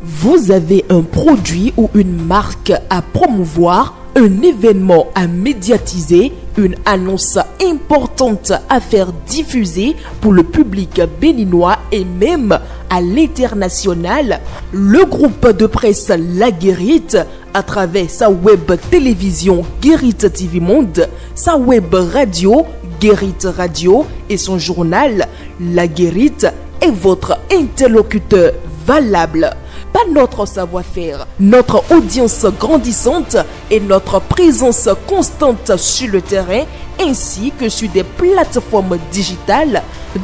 Vous avez un produit ou une marque à promouvoir, un événement à médiatiser, une annonce importante à faire diffuser pour le public béninois et même à l'international. Le groupe de presse La Guérite, à travers sa web télévision Guérite TV Monde, sa web radio Guérite Radio et son journal La Guérite est votre interlocuteur valable. Pas notre savoir-faire, notre audience grandissante et notre présence constante sur le terrain ainsi que sur des plateformes digitales,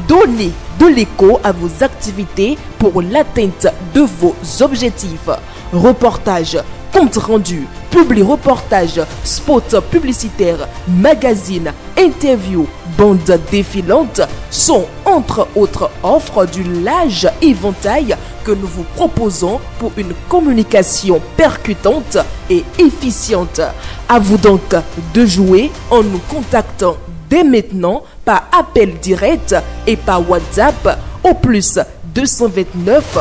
donnez de l'écho à vos activités pour l'atteinte de vos objectifs. Reportages, comptes rendus, publi-reportages, spots publicitaires, magazines, interviews, bandes défilantes sont entre autres offres du large éventail que nous vous proposons pour une communication percutante et efficiente. À vous donc de jouer en nous contactant dès maintenant par appel direct et par WhatsApp au plus 229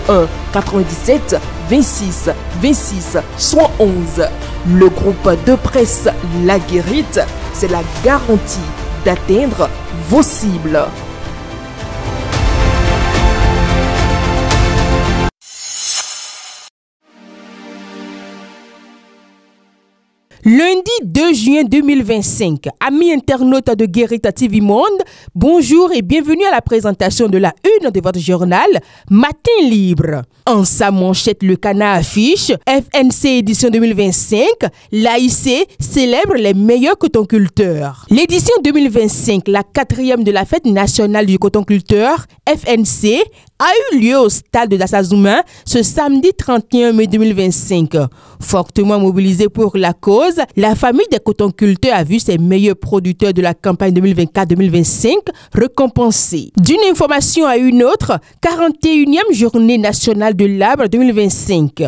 01 97 26 26 111. Le groupe de presse La Guérite, c'est la garantie d'atteindre vos cibles. Lundi 2 juin 2025, amis internautes de Guérite TV Monde, bonjour et bienvenue à la présentation de la une de votre journal Matin Libre. En sa manchette, le canard affiche FNC édition 2025, l'AIC célèbre les meilleurs cotonculteurs. L'édition 2025, la 4e de la fête nationale du cotonculteur, FNC, a eu lieu au stade de Dassazouma ce samedi 31 mai 2025. Fortement mobilisée pour la cause, la famille des cotonculteurs a vu ses meilleurs producteurs de la campagne 2024-2025 récompensés. D'une information à une autre, 41e journée nationale de l'arbre 2025.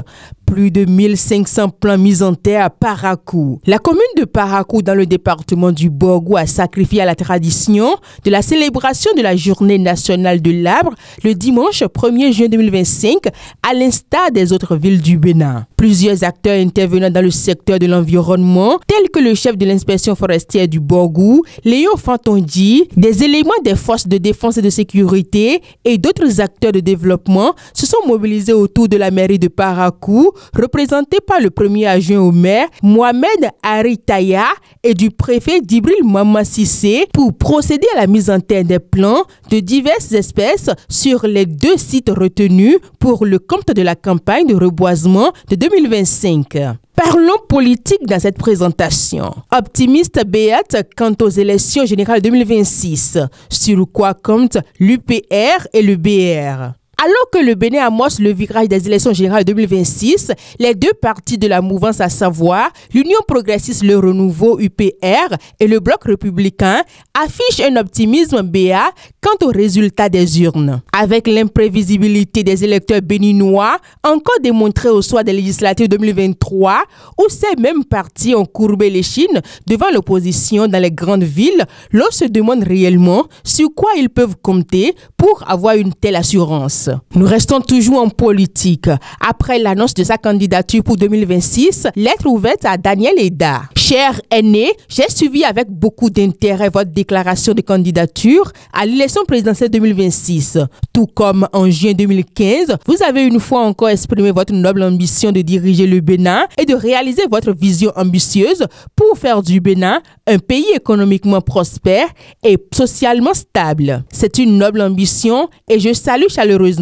Plus de 1500 plants mis en terre à Parakou. La commune de Parakou dans le département du Borgou a sacrifié à la tradition de la célébration de la journée nationale de l'arbre le dimanche 1er juin 2025 à l'instar des autres villes du Bénin. Plusieurs acteurs intervenant dans le secteur de l'environnement, tels que le chef de l'inspection forestière du Borgou, Léon Fantondi, des éléments des forces de défense et de sécurité et d'autres acteurs de développement se sont mobilisés autour de la mairie de Parakou, représenté par le premier adjoint au maire, Mohamed Haritaya, et du préfet Djibril Mama Sissé pour procéder à la mise en terre des plants de diverses espèces sur les 2 sites retenus pour le compte de la campagne de reboisement de 2025. Parlons politique dans cette présentation. Optimiste béate quant aux élections générales 2026, sur quoi comptent l'UPR et le BR. Alors que le Bénin amorce le virage des élections générales 2026, les 2 partis de la mouvance, à savoir l'Union progressiste Le Renouveau UPR et le Bloc républicain, affichent un optimisme béat quant aux résultats des urnes. Avec l'imprévisibilité des électeurs béninois, encore démontrée au soir des législatives 2023, où ces mêmes partis ont courbé l'échine devant l'opposition dans les grandes villes, l'on se demande réellement sur quoi ils peuvent compter pour avoir une telle assurance. Nous restons toujours en politique. Après l'annonce de sa candidature pour 2026, lettre ouverte à Daniel Eda. Cher aîné, j'ai suivi avec beaucoup d'intérêt votre déclaration de candidature à l'élection présidentielle 2026. Tout comme en juin 2015, vous avez une fois encore exprimé votre noble ambition de diriger le Bénin et de réaliser votre vision ambitieuse pour faire du Bénin un pays économiquement prospère et socialement stable. C'est une noble ambition et je salue chaleureusement.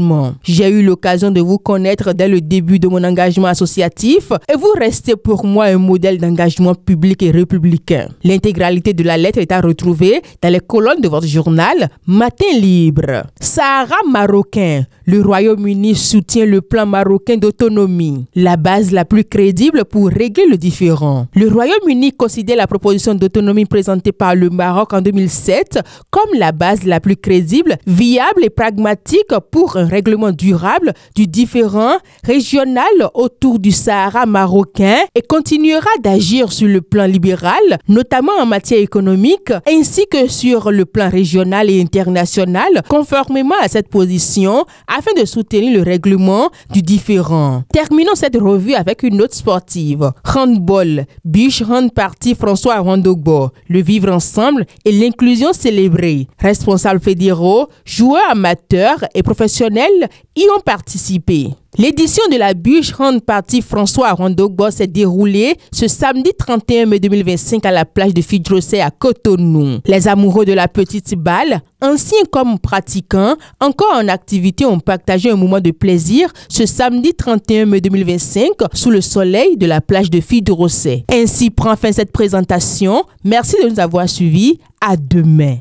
J'ai eu l'occasion de vous connaître dès le début de mon engagement associatif et vous restez pour moi un modèle d'engagement public et républicain. L'intégralité de la lettre est à retrouver dans les colonnes de votre journal Matin Libre. Sahara marocain. Le Royaume-Uni soutient le plan marocain d'autonomie, la base la plus crédible pour régler le différend. Le Royaume-Uni considère la proposition d'autonomie présentée par le Maroc en 2007 comme la base la plus crédible, viable et pragmatique pour un règlement durable du différend régional autour du Sahara marocain et continuera d'agir sur le plan libéral, notamment en matière économique, ainsi que sur le plan régional et international, conformément à cette position afin de soutenir le règlement du différend. Terminons cette revue avec une note sportive. Handball, Beach Hand Party François Rondogbo, le vivre ensemble et l'inclusion célébrée. Responsables fédéraux, joueurs amateurs et professionnels y ont participé. L'édition de la Beach Hand Party François Rondogbo s'est déroulée ce samedi 31 mai 2025 à la plage de Fidrosset à Cotonou. Les amoureux de la petite balle, anciens comme pratiquants, encore en activité, ont partagé un moment de plaisir ce samedi 31 mai 2025 sous le soleil de la plage de Fidrosset. Ainsi prend fin cette présentation. Merci de nous avoir suivis. À demain.